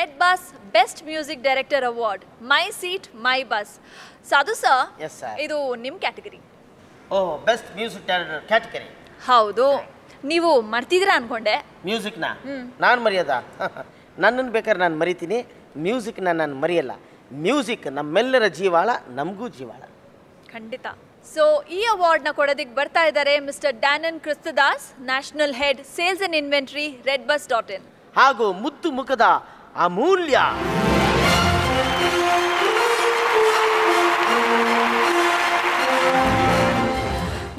Red Bus Best Music Director Award. My Seat, My Bus. Sadhu sir, yes sir. ಇದು ನಿಮ್ಮ category. Best music director category. ಹೌದು. ನೀವು ಮರ್ತಿದ್ದೀರಾ ಅನ್ಕೊಂಡೆ. ಮ್ಯೂಸಿಕ್ನ ನಾನು ಮರೆಯೋದಾ? ನನ್ನನ್ನು ಬೇಕಾದ್ರೆ ನಾನು ಮರಿತೀನಿ, ಮ್ಯೂಸಿಕ್ನ ನಾನು ಮರೆಯಲ್ಲ. ಮ್ಯೂಸಿಕ್ ನಮ್ಮೆಲ್ಲರ ಜೀವಾಳ, ನಮಗೂ ಜೀವಾಳ. ಖಂಡಿತ. ಸೊ ಈ ಅವಾರ್ಡ್ನ ಕೊಡೋದಕ್ಕೆ ಬರ್ತಾ ಇದ್ದಾರೆ mister Danan Kristadas, national head sales and inventory redbus.in. ಹಾಗೂ ಮುದ್ದು ಮುಖದ ಅಮೂಲ್ಯ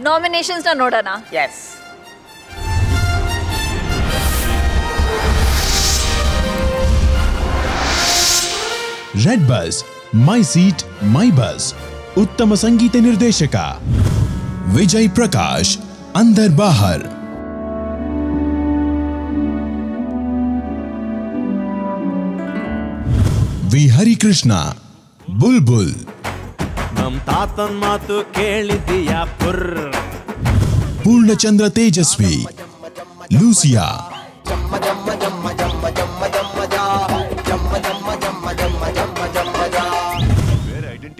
ನಾಮಿನೇಷನ್ಸ್ನ ನೋಡೋಣ. Yes. Red Bus my seat my bus. ಉತ್ತಮ ಸಂಗೀತ ನಿರ್ದೇಶಕ ವಿಜಯ್ ಪ್ರಕಾಶ್, ಅಂದರ್ ಬಾಹರ್. ವಿ ಹರಿಕೃಷ್ಣ, ಬುಲ್ಬುಲ್. ನಮ್ ತಾತನ್ ಮಾತು ಕೇಳಿದೀಯಾ ಪುರ್. Poornachandra Tejaswi, Lucia.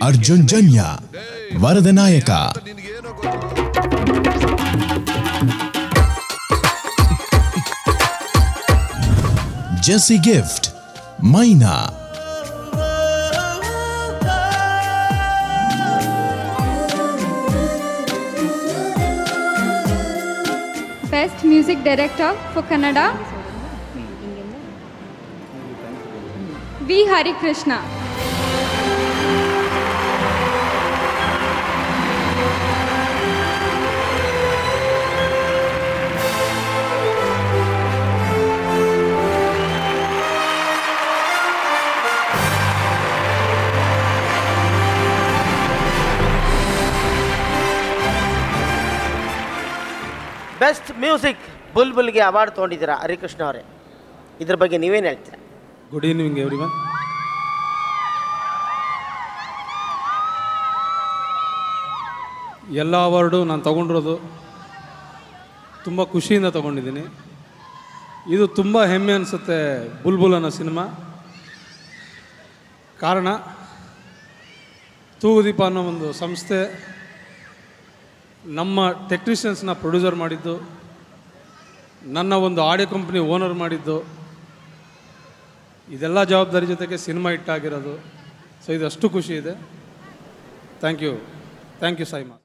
Arjun Janya, Varadanayaka. Jassie Gift, Mynaa. Best Music Director for Kannada, V. Harikrishna. Best music ಬುಲ್ಬುಲ್ಗೆ ಅವಾರ್ಡ್ ತೊಗೊಂಡಿದ್ದೀರಾ ಹರಿಕೃಷ್ಣ ಅವರೇ, ಇದ್ರ ಬಗ್ಗೆ ನೀವೇನು ಹೇಳ್ತೀರಾ? Good evening everyone. ಎಲ್ಲ ಅವಾರ್ಡು ನಾನು ತಗೊಂಡಿರೋದು ತುಂಬ ಖುಷಿಯಿಂದ ತಗೊಂಡಿದ್ದೀನಿ. ಇದು ತುಂಬ ಹೆಮ್ಮೆ ಅನಿಸುತ್ತೆ ಬುಲ್ಬುಲ್ ಅನ್ನೋ ಸಿನಿಮಾ. ಕಾರಣ ತೂಗುದೀಪ ಅನ್ನೋ ಒಂದು ಸಂಸ್ಥೆ ನಮ್ಮ ಟೆಕ್ನಿಷಿಯನ್ಸ್ನ ಪ್ರೊಡ್ಯೂಸರ್ ಮಾಡಿದ್ದು, ನನ್ನ ಒಂದು ಆಡಿಯೋ ಕಂಪ್ನಿ ಓನರ್ ಮಾಡಿದ್ದು, ಇದೆಲ್ಲ ಜವಾಬ್ದಾರಿ ಜೊತೆಗೆ ಸಿನಿಮಾ ಹಿಟ್ಟಾಗಿರೋದು. ಸೊ ಇದಷ್ಟು ಖುಷಿ ಇದೆ. Thank you SIIMA.